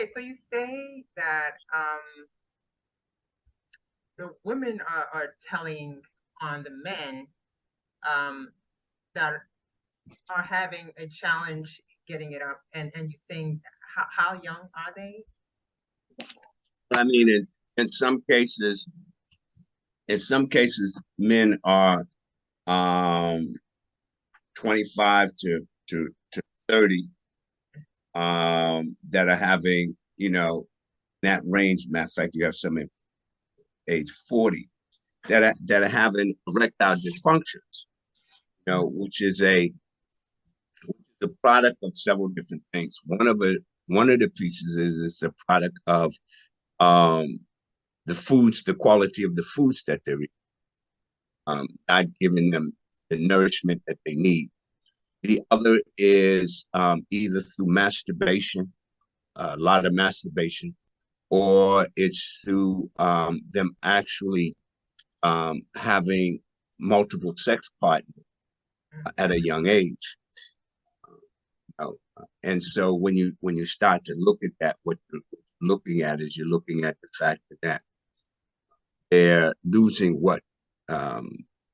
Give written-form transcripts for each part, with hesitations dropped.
Okay, so you say that the women are telling on the men um, that are having a challenge getting it up, and you saying how young are they? I mean, in some cases, men are um 25 to 30 that are having, that range. Matter of fact, you have some in age 40 that are having erectile dysfunctions, which is the product of several different things. One of the pieces is it's a product of um, the quality of the foods that they're eating, not giving them the nourishment that they need. The other is either through masturbation, a lot of masturbation, or it's through them actually having multiple sex partners at a young age. And so when you start to look at that, what you're looking at is you're looking at the fact that they're losing what um,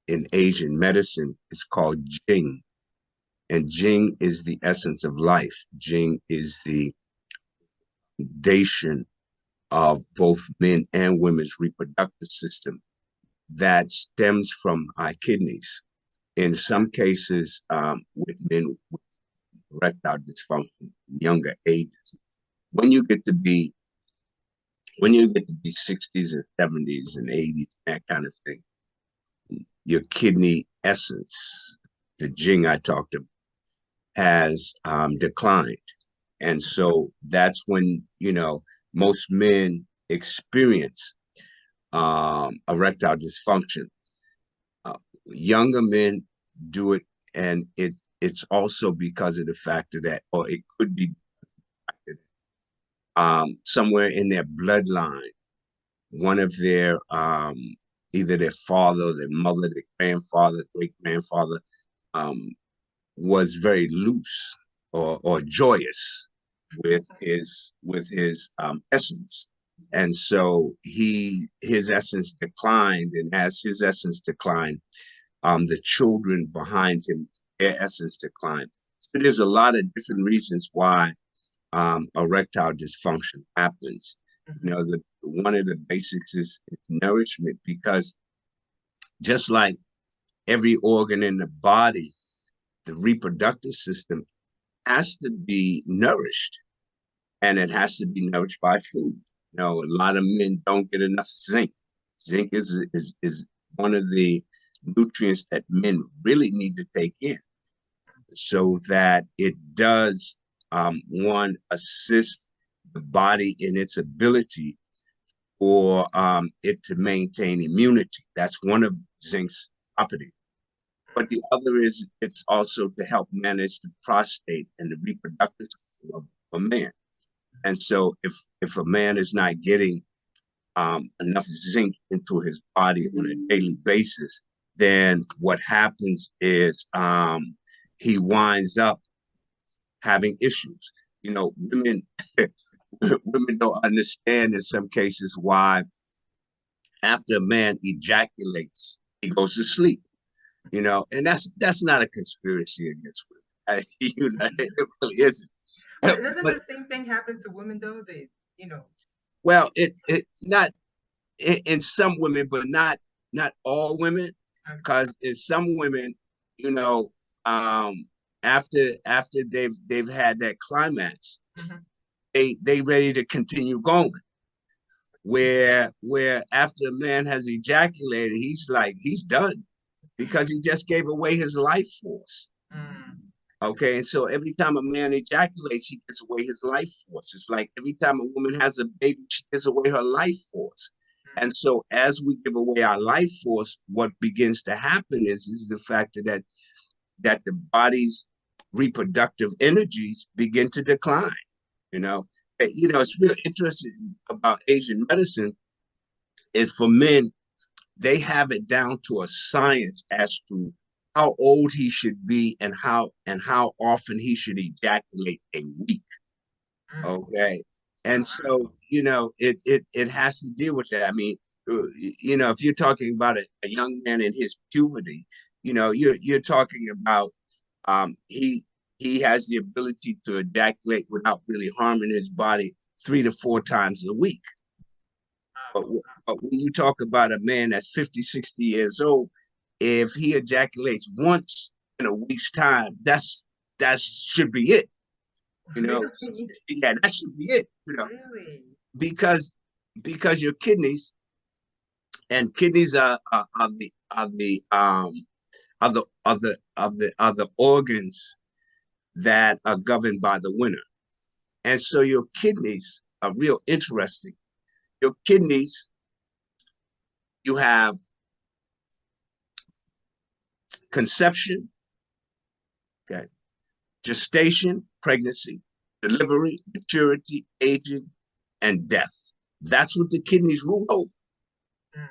in Asian medicine is called Jing. And Jing is the essence of life. Jing is the foundation of both men and women's reproductive system that stems from our kidneys. In some cases, with men with erectile dysfunction, younger ages, when you get to be 60s and 70s and 80s, that kind of thing, your kidney essence, the Jing I talked about, has declined. And so that's when, most men experience erectile dysfunction. Younger men do it, and it's also because of the factor that, or it could be somewhere in their bloodline, one of their either their father, their mother, their grandfather, great grandfather was very loose or joyous with his essence. And so his essence declined, and as his essence declined, the children behind him, their essence declined. So there's a lot of different reasons why erectile dysfunction happens. One of the basics is nourishment, because just like every organ in the body, the reproductive system has to be nourished, and it has to be nourished by food. A lot of men don't get enough zinc. Zinc is one of the nutrients that men really need to take in, so that it does one assist the body in its ability for it to maintain immunity. That's one of zinc's properties. But the other is it's also to help manage the prostate and the reproductive system of a man. And so if a man is not getting enough zinc into his body on a daily basis, then what happens is he winds up having issues. Women women don't understand in some cases why after a man ejaculates, he goes to sleep. And that's not a conspiracy against women. It really isn't. But doesn't But the same thing happen to women though? You know. well, it not in some women, but not all women, because in some women, you know, um, after they've had that climax, Mm-hmm. they ready to continue going. Where after a man has ejaculated, he's done, because he just gave away his life force. Mm. Okay, and so every time a man ejaculates, he gives away his life force. It's like every time a woman has a baby, she gives away her life force. And so as we give away our life force, what begins to happen is the fact that the body's reproductive energies begin to decline. You know, it's real interesting about Asian medicine is for men, they have it down to a science as to how old he should be and how often he should ejaculate a week. Mm. Okay. And Oh, wow. so, it has to deal with that. I mean, if you're talking about a young man in his puberty, you're talking about he has the ability to ejaculate without really harming his body 3 to 4 times a week. But, Oh, but when you talk about a man that's 50, 60 years old, if he ejaculates once in a week's time, that should be it. You know, really? yeah, that should be it. Really? Because your kidneys are the organs that are governed by the winner. And so your kidneys are real interesting. Your kidneys, you have conception, okay, gestation, pregnancy, delivery, maturity, aging, and death. That's what the kidneys rule over. Mm,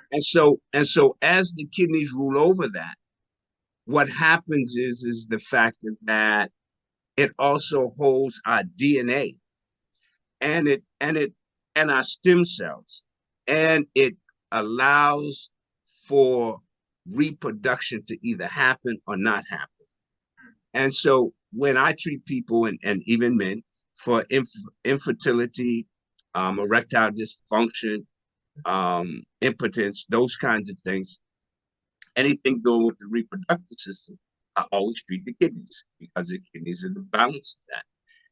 And so as the kidneys rule over that, what happens is the fact that it also holds our DNA and our stem cells, and it allows for reproduction to either happen or not happen. And so when I treat people and even men for infertility, erectile dysfunction, impotence, those kinds of things, anything doing with the reproductive system, I always treat the kidneys because the kidneys are the balance of that.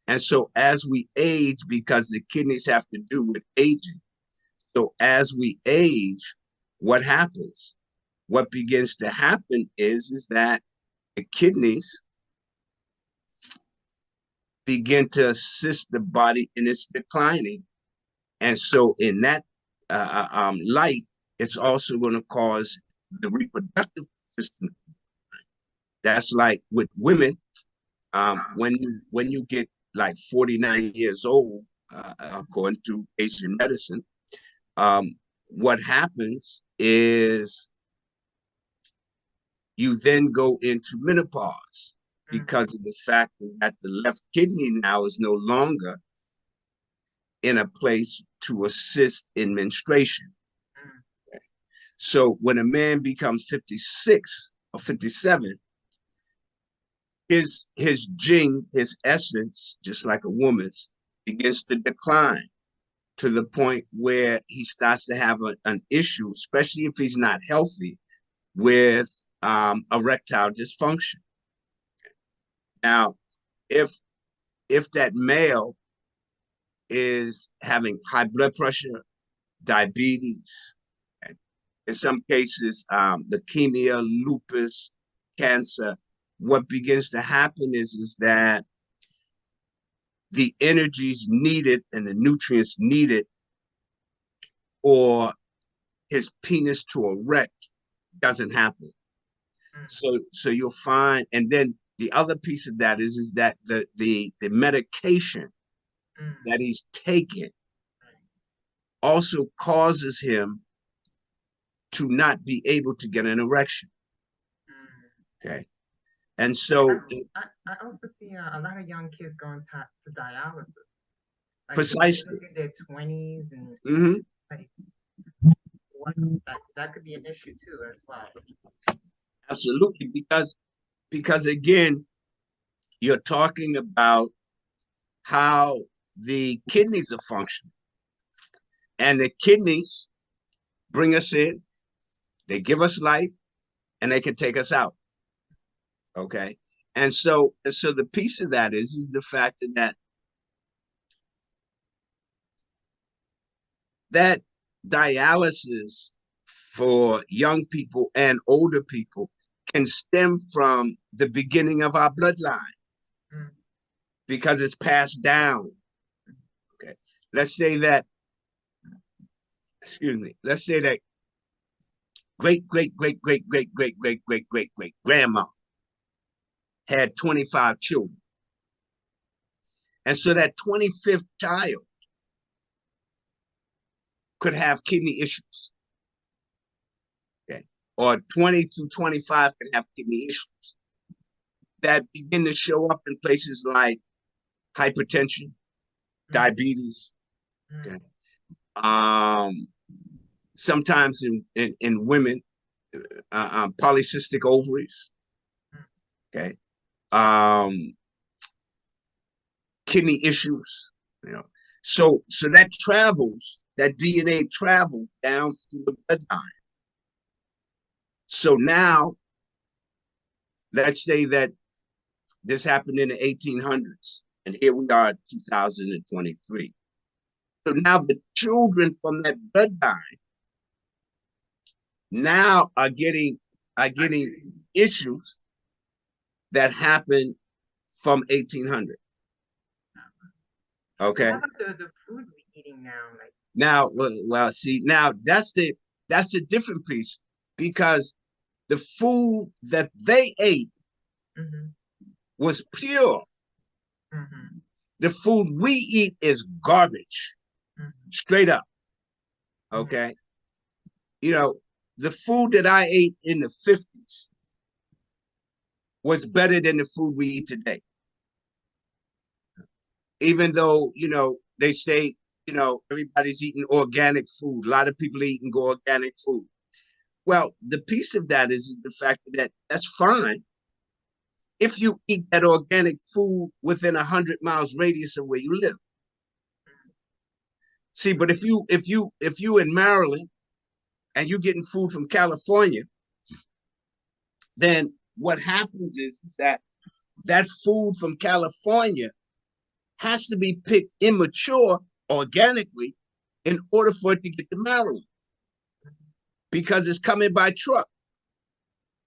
And so as we age, because the kidneys have to do with aging, so as we age, what happens? What begins to happen is that the kidneys begin to assist the body in its declining. And so in that light, it's also going to cause the reproductive system. That's like with women, when you get like 49 years old, according to Asian medicine, um, what happens is you then go into menopause mm, because of the fact that the left kidney now is no longer in a place to assist in menstruation. mm, So when a man becomes 56 or 57, his jing, his essence, just like a woman's, begins to decline to the point where he starts to have an issue, especially if he's not healthy, with erectile dysfunction. Now, if that male is having high blood pressure, diabetes, okay, in some cases, leukemia, lupus, cancer, what begins to happen is that the energies needed and the nutrients needed for his penis to erect doesn't happen. mm, So you'll find, and then the other piece of that is that the medication mm, that he's taking also causes him to not be able to get an erection. mm. Okay. And Yeah, so I also see a lot of young kids going to dialysis. Like they're precisely. in their 20s and Mm-hmm. like that could be an issue too as well. Absolutely. Because again, you're talking about how the kidneys are functioning. And the kidneys bring us in, they give us life, and they can take us out. Okay. And so the piece of that is the fact that dialysis for young people and older people can stem from the beginning of our bloodline Mm, because it's passed down. Okay. Let's say that, excuse me, let's say that great, great, great, great, great, great, great, great, great, great grandma had 25 children. And so that 25th child could have kidney issues. Okay. Or 20 to 25 can have kidney issues that begin to show up in places like hypertension, mm, diabetes, Okay. Mm. Sometimes in women, polycystic ovaries. Mm. Okay. Kidney issues. You know. So that travels, that DNA travels down through the bloodline. So now, let's say that this happened in the 1800s, and here we are, 2023. So now the children from that bloodline now are getting issues that happen from 1800. So Okay. how about the food we're eating now? Like, Now, well, see, now that's the different piece because the food that they ate mm-hmm, was pure. mm-hmm, The food we eat is garbage, mm-hmm, straight up. mm-hmm, Okay. You know, the food that I ate in the 50s was better than the food we eat today. Even though, they say, everybody's eating organic food. A lot of people eating organic food. Well, the piece of that is the fact that that's fine if you eat that organic food within 100 miles radius of where you live. See, but if you in Maryland and you're getting food from California, then what happens is that that food from California has to be picked immature organically in order for it to get to Maryland because it's coming by truck.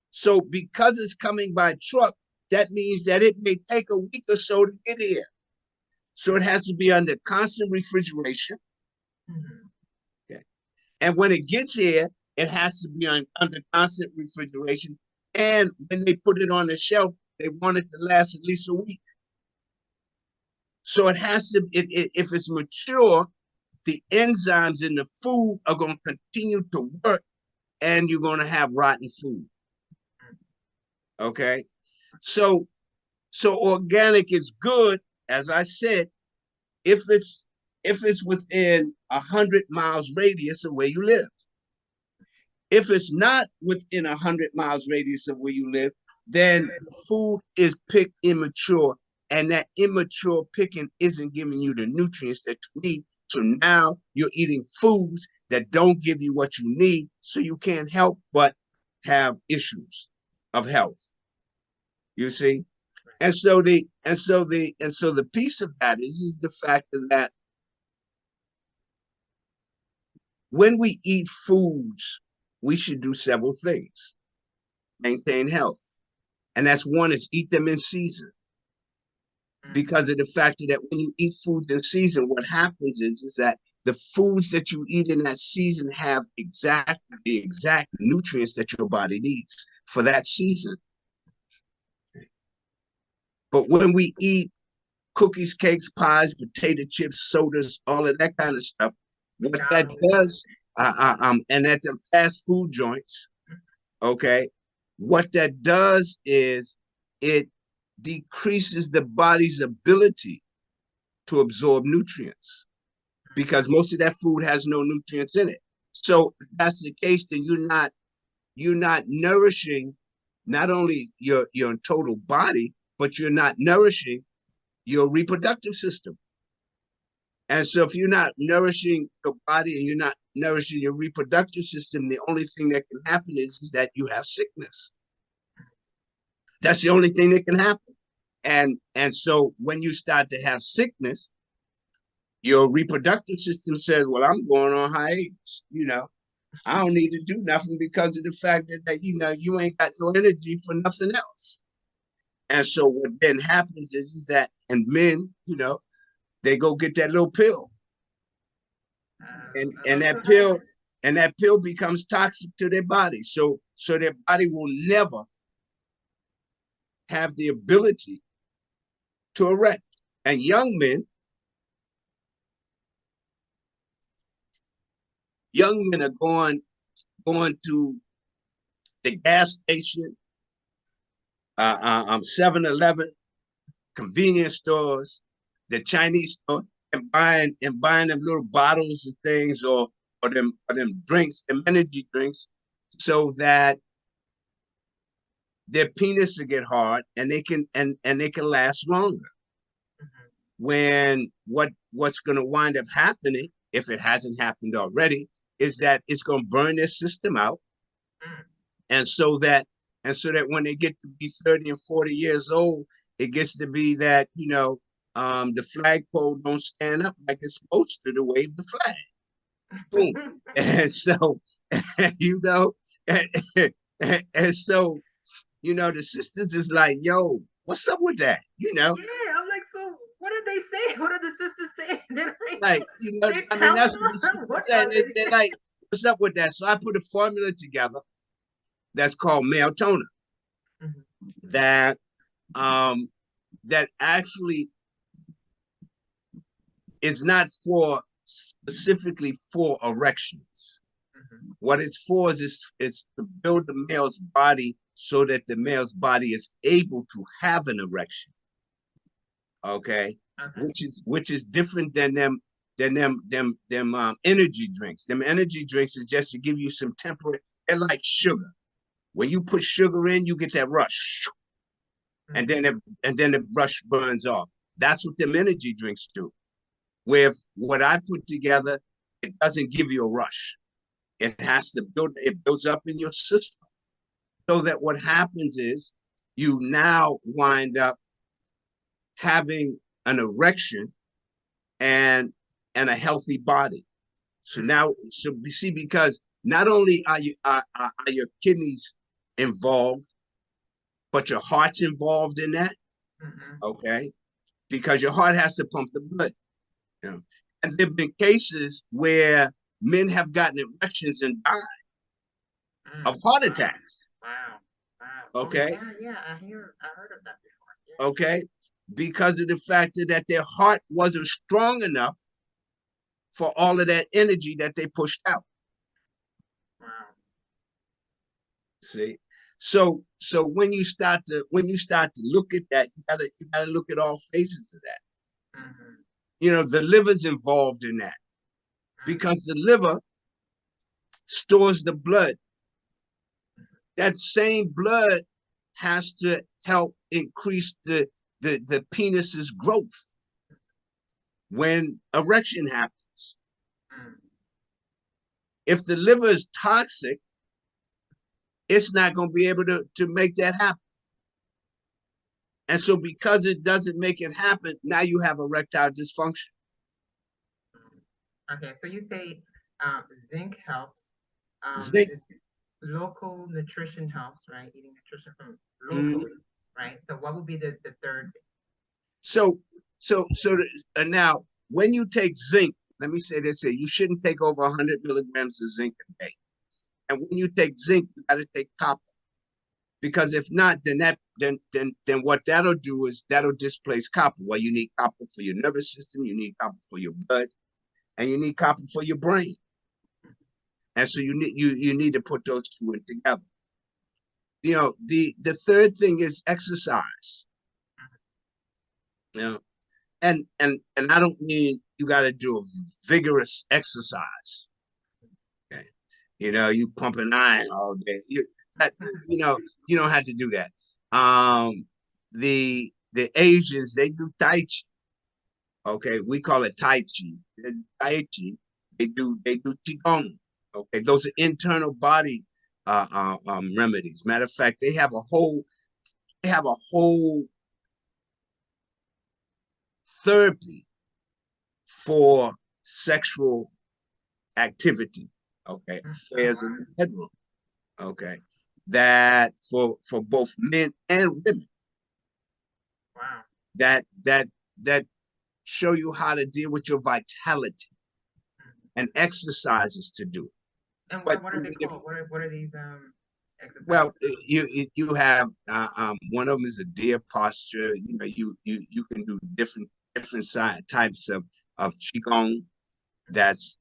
So because it's coming by truck, that means that it may take a week or so to get here. So it has to be under constant refrigeration. mm-hmm. Okay. And when it gets here, it has to be under constant refrigeration. And when they put it on the shelf, they want it to last at least a week. So it has to, if it's mature, the enzymes in the food are going to continue to work and you're going to have rotten food. Okay. So, so organic is good, as I said, if it's within 100 miles radius of where you live. If it's not within 100 miles radius of where you live, then food is picked immature, and that immature picking isn't giving you the nutrients that you need. So now you're eating foods that don't give you what you need, so you can't help but have issues of health. You see, and so the piece of that is the fact that when we eat foods, we should do several things: maintain health. And that's one is eat them in season. Because of the fact that when you eat foods in season, what happens is that the foods that you eat in that season have the exact nutrients that your body needs for that season. But when we eat cookies, cakes, pies, potato chips, sodas, all of that kind of stuff, what that does, and at the fast food joints, okay, what that does is it decreases the body's ability to absorb nutrients because most of that food has no nutrients in it. So if that's the case, then you're not nourishing not only your total body, but you're not nourishing your reproductive system. And so if you're not nourishing your body and you're not nourishing your reproductive system, the only thing that can happen is that you have sickness. That's the only thing that can happen. And so when you start to have sickness, your reproductive system says, well, I'm going on hiatus. I don't need to do nothing because of the fact that you ain't got no energy for nothing else. And so what then happens is that, and men, they go get that little pill. And Also that have pill and that pill becomes toxic to their body. So their body will never have the ability to erect. And young men are going to the gas station, 7-Eleven, convenience stores, the Chinese store. and buying them little bottles of things, or them drinks, them energy drinks, so that their penis will get hard and they can last longer. Mhm. When what's going to wind up happening, if it hasn't happened already, is that it's going to burn their system out, Mm. and so that when they get to be 30 and 40 years old, it gets to be that the flagpole don't stand up like it's supposed to wave the flag. Boom. And so you know and so the sisters is like, yo, what's up with that? Yeah, I'm like, so what did they say? What did the sisters say? Like, They're I mean, telling that's what the them sisters what saying. are they They're like, what's up with that? So I put a formula together that's called male toner, saying? that um that actually is not for specifically for erections. Mhm. What it's for is to build the male's body so that the male's body is able to have an erection. Okay, Okay. which is different than them energy drinks. Them energy drinks is just to give you some temporary. They're like sugar. When you put sugar in, you get that rush, and Mhm. then the rush burns off. That's what them energy drinks do. With what I put together, it doesn't give you a rush. It has to build. It builds up in your system, so that what happens is you now wind up having an erection and a healthy body. So Mhm. now, so you see, because not only are your kidneys involved, but your heart's involved in that. Mhm. Okay, because your heart has to pump the blood. You know? And there've been cases where men have gotten erections and died Mm. of heart Wow. attacks. Wow. Wow. Oh Okay, yeah, yeah. I heard of that before. Yeah. okay, because of the fact that their heart wasn't strong enough for all of that energy that they pushed out. Wow. See, so when you start to look at that, you gotta look at all phases of that. Mhm. The liver's involved in that, Mm. because the liver stores the blood. That same blood has to help increase the penis's growth when erection happens. Mm. If the liver is toxic, it's not going to be able to make that happen. And so, because it doesn't make it happen, now you have erectile dysfunction. Mm. Okay, so you say zinc helps. Zinc. Local nutrition helps, right? Eating nutrition from Mm. locally, right? So what would be the third? So, now, when you take zinc, let me say this here: you shouldn't take over 100 milligrams of zinc a day. And when you take zinc, you got to take copper, because if not, then what that'll do is that'll displace copper. Well, you need copper for your nervous system, you need copper for your blood, and you need copper for your brain. And so you need to put those two in together. The third thing is exercise. You know, and I don't mean you got to do a vigorous exercise. Okay, you pumping iron all day. You don't have to do that. The Asians, they do tai chi. Okay, we call it tai chi. Tai chi. They do qigong. Okay, those are internal body remedies. Matter of fact, they have a whole therapy for sexual activity. Okay, Mm. Oh affairs in wow. the bedroom. Okay, that for both men and women, Wow. that show you how to deal with your vitality, Mm. and exercises to do. And But what are they called? What are these well, exercises? you have one of them is a deer posture. You can do different types of qigong. That's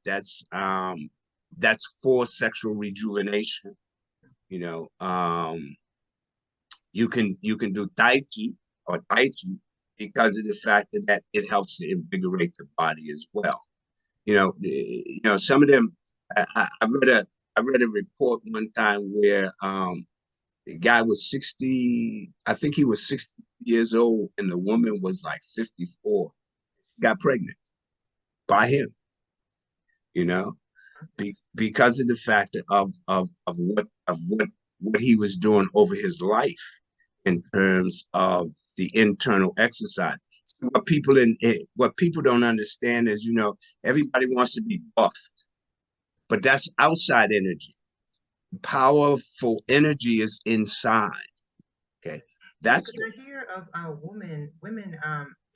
for sexual rejuvenation. You know, you can do tai chi or tai chi. because of the fact that it helps to invigorate the body as well. Some of them. I read a report one time where the guy was 60. I think he was 60 years old, and the woman was like 54. Got pregnant by him. You know, because of the fact of what he was doing over his life in terms of the internal exercise. So what people don't understand is, everybody wants to be buffed, but that's outside energy. Powerful energy is inside. Okay, that's You hear of women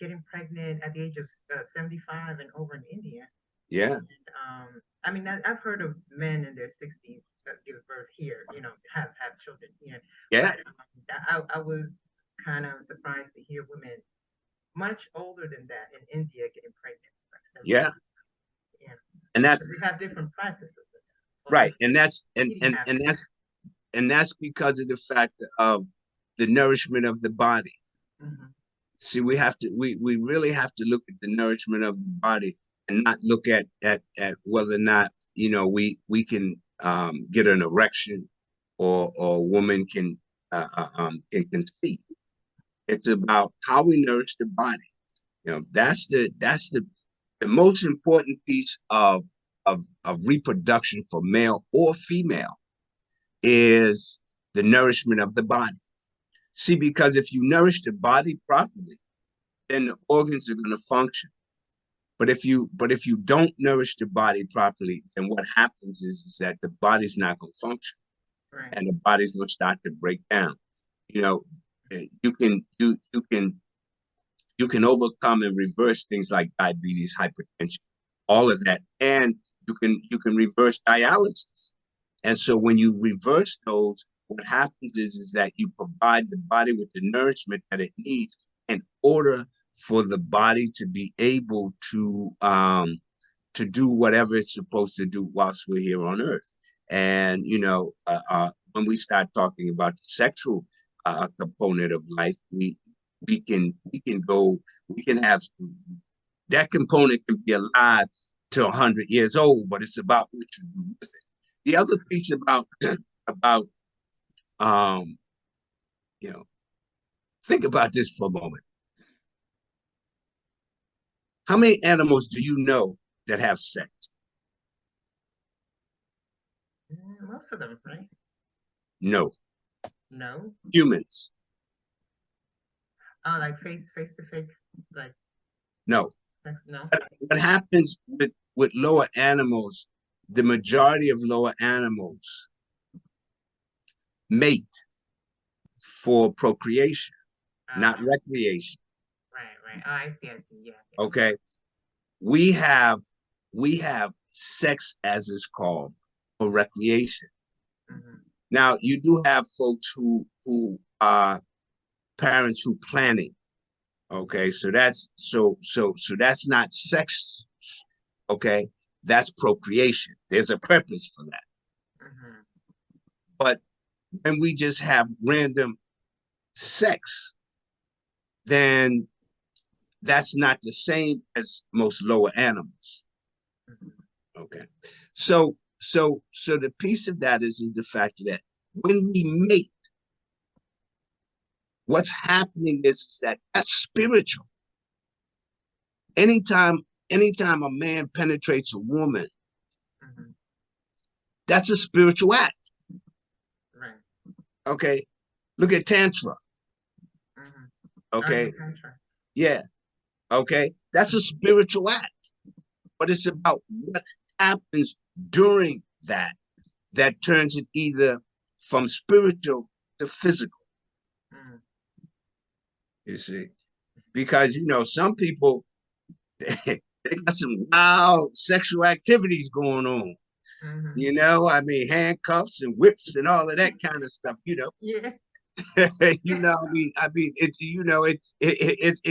getting pregnant at the age of 75 and over in India. yeah, And I mean, I've heard of men in their 60s that give birth here, have children here. yeah, But I was kind of surprised to hear women much older than that in India getting pregnant, like yeah, 75. Yeah, and that's we have different practices with that, or right, different eating habits. and that's because of the fact of the nourishment of the body. Mm-hmm. See, we really have to look at the nourishment of the body and not look at whether or not we can get an erection or a woman can conceive. It's about how we nourish the body. That's the most important piece of reproduction for male or female is the nourishment of the body. See, because if you nourish the body properly, then the organs are going to function. But if you don't nourish the body properly, then what happens is that the body's not going to function, Right. and the body's going to start to break down. You know, you can overcome and reverse things like diabetes, hypertension, all of that, and you can reverse dialysis. And so when you reverse those, what happens is that you provide the body with the nourishment that it needs in order for the body to be able to do whatever it's supposed to do whilst we're here on Earth. And when we start talking about the sexual component of life, we can have that component can be alive to 100 years old, but it's about what you do with it. The other piece about um, you know, think about this for a moment. How many animals do you know that have sex? Most of them, right? No. No. Humans? Like face to face, like No. no. What happens with lower animals? The majority of lower animals mate for procreation, not Uh-huh. recreation. Right, right. Oh, I see. Yeah, yeah. Okay, we have sex, as it's called, for recreation. Mm-hmm. Now you do have folks who are parents who planning. Okay, so that's not sex. Okay, that's procreation. There's a purpose for that. Mm-hmm. But when we just have random sex, then that's not the same as most lower animals. Mm-hmm. Okay. So the piece of that is the fact that when we mate, what's happening is that that's spiritual. Anytime, anytime a man penetrates a woman, Mm-hmm. that's a spiritual act. Right. Okay. Look at Tantra. Mm-hmm. Oh yeah, Okay. Tantra. Yeah. Okay. That's a spiritual act. But it's about what happens during that turns it either from spiritual to physical. Mm-hmm. You see, because some people they got some wild sexual activities going on. Mm-hmm. I mean, handcuffs and whips and all of that kind of stuff. Yeah. It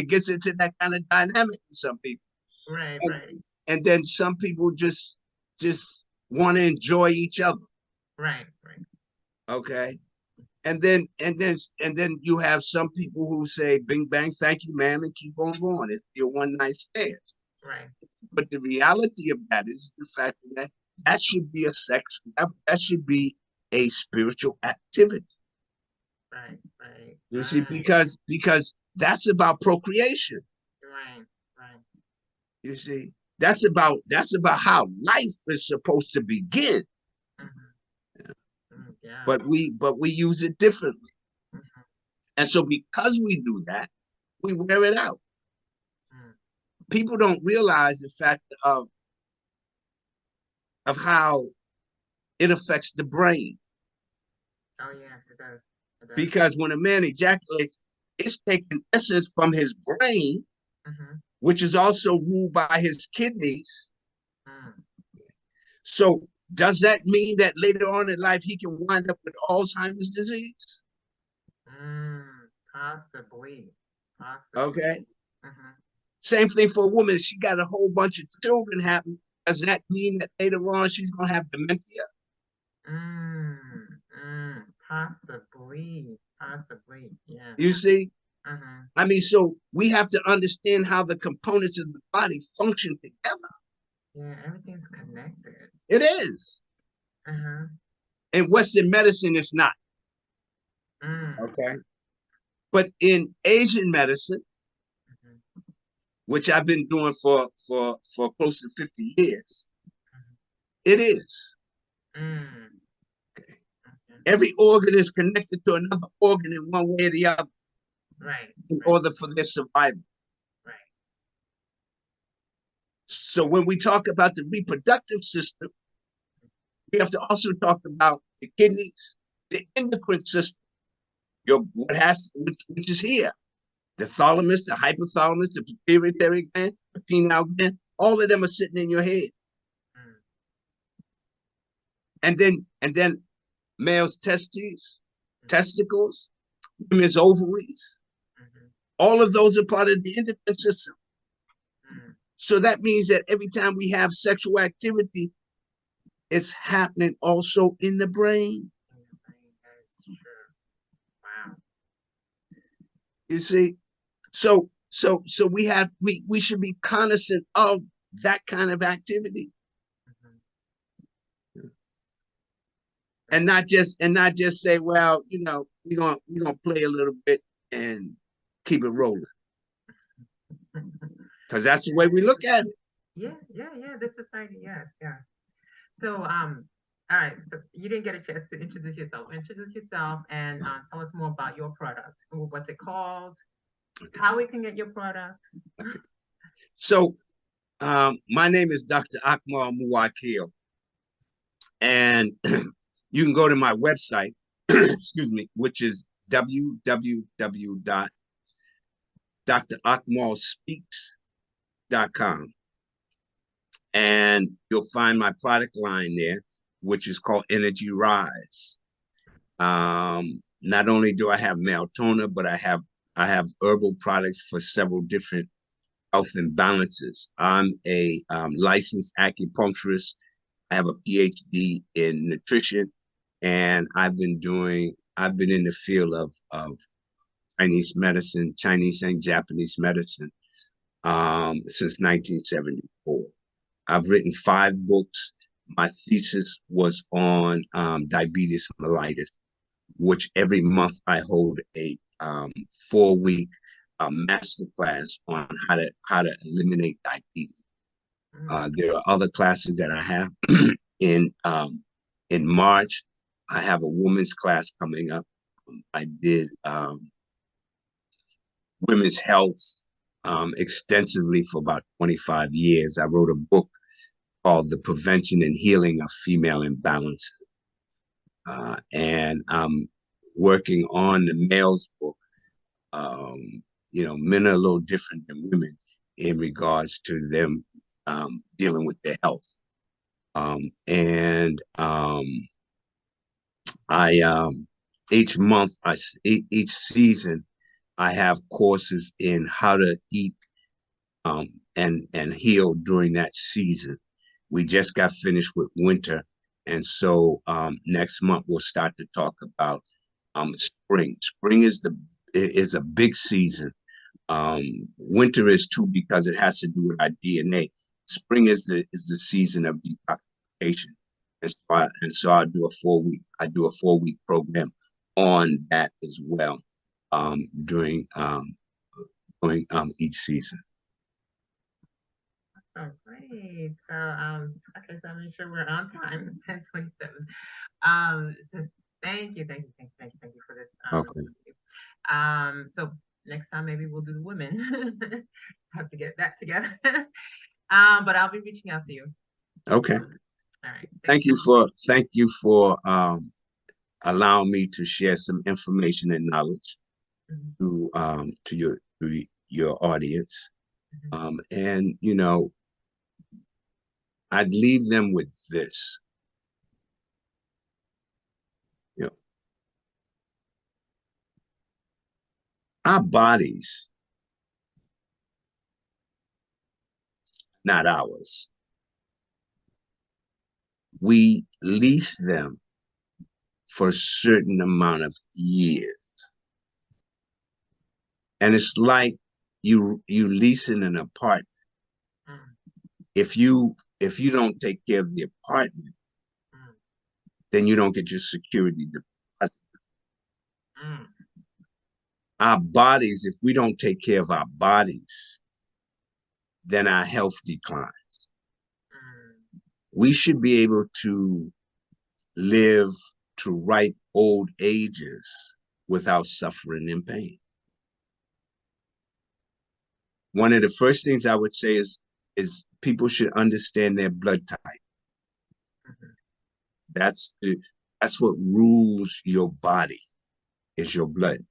gets into that kind of dynamic with some people, Right, and, right, and then some people just want to enjoy each other. right, right. Okay, and then you have some people who say, "Bing bang, thank you, ma'am," and keep on going. It's your one night stand. Right. But the reality of that is the fact that that should be a sex. That should be a spiritual activity. Right. Right. You see, Right. because that's about procreation. Right. Right. You see, that's about how life is supposed to begin. Yeah. But we use it differently. Mhm. And so because we do that, we wear it out. Mm. People don't realize the fact of how it affects the brain. Oh yeah, it does. It does. Because when a man ejaculates, it's taking essence from his brain, Mm-hmm. which is also ruled by his kidneys. Mm. So does that mean that later on in life he can wind up with Alzheimer's disease? Possibly. Possibly. Okay. Mm-hmm. Same thing for a woman. She got a whole bunch of children happen. Does that mean that later on she's gonna have dementia? Possibly. Possibly. Yeah. You see? Mm-hmm. I mean, so we have to understand how the components of the body function together. Yeah, everything's connected. It is. Uh-huh. In Western medicine, it's not. Mm. Okay. But in Asian medicine, Mm-hmm. which I've been doing for close to 50 years, Mm-hmm. it is. Mm. Okay. Okay. Every organ is connected to another organ in one way or the other Right. in Right. order for their survival. Right. So when we talk about the reproductive system, we have to also talk about the kidneys, the endocrine system, your what has which is here, the thalamus, the hypothalamus, the pituitary gland, the pineal gland. All of them are sitting in your head, Mm. and then males' Mm-hmm. testicles, women's ovaries. Mm-hmm. All of those are part of the endocrine system. Mm. So that means that every time we have sexual activity, it's happening also in the brain. In the brain, that's true. Wow. You see, so we should be cognizant of that kind of activity, Mm-hmm. and not just say, well, we're gonna play a little bit and keep it rolling, because that's the way we look at it. Yeah, yeah, yeah. This society, yes, yes. So, all right. So you didn't get a chance to introduce yourself. Introduce yourself and tell us more about your product. What's it called? How we can get your product? Okay. So my name is Dr. Akmal Muwwakkil, and you can go to my website, excuse me, which is www.drakmalspeaks.com. And you'll find my product line there, which is called Energy Rise. Not only do I have melatonin, but I have herbal products for several different health imbalances. I'm a licensed acupuncturist. I have a PhD in nutrition, and I've been in the field of Chinese medicine, Chinese and Japanese medicine, since 1974. I've written 5 books. My thesis was on diabetes mellitus, which every month I hold a 4-week masterclass on how to eliminate diabetes. Mm. There are other classes that I have in in March. I have a women's class coming up. I did women's health extensively for about 25 years. I wrote a book called The Prevention and Healing of Female Imbalance. And I'm working on the males book. Men are a little different than women in regards to them dealing with their health. And I each month, each season, I have courses in how to eat and heal during that season. We just got finished with winter, and so next month we'll start to talk about Spring. Spring is a big season. Winter is too because it has to do with our DNA. Spring is the season of detoxification, and so I do a 4 week program on that as well during each season. Oh, great. So, okay, so I'm sure we're on time, 10:27. So thank you for this Okay. interview. So next time maybe we'll do the women. Have to get that together. But I'll be reaching out to you. Okay. All right. Thank you for allowing me to share some information and knowledge Mhm, to your audience. mhm. And I'd leave them with this. You know, our bodies, not ours. We lease them for a certain amount of years. And it's like you leasing an apartment. Mm, If you don't take care of the apartment, mm, then you don't get your security deposit. mm, Our bodies, if we don't take care of our bodies, then our health declines. mm. We should be able to live to ripe old ages without suffering and pain. One of the first things I would say is people should understand their blood type. Mhm. That's the, that's what rules your body is your blood.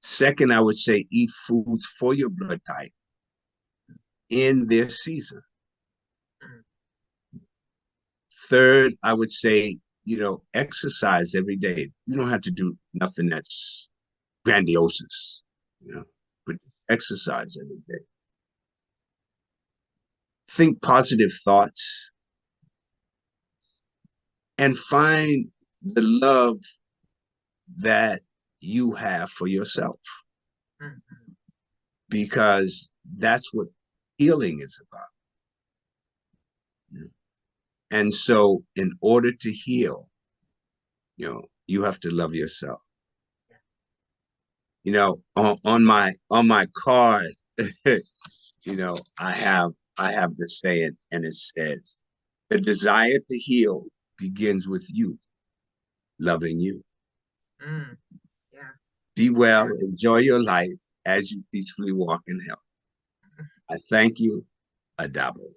Second, I would say eat foods for your blood type in their season. Mm. Third, I would say, exercise every day. You don't have to do nothing that's grandiose, but exercise every day. Think positive thoughts and find the love that you have for yourself Mhm. because that's what healing is about. And so, in order to heal, you have to love yourself. On my card, I have the saying, and it says, "The desire to heal begins with you loving you." Mm. Yeah. Be well, Yeah. enjoy your life as you peacefully walk in health. I thank you, Adabo.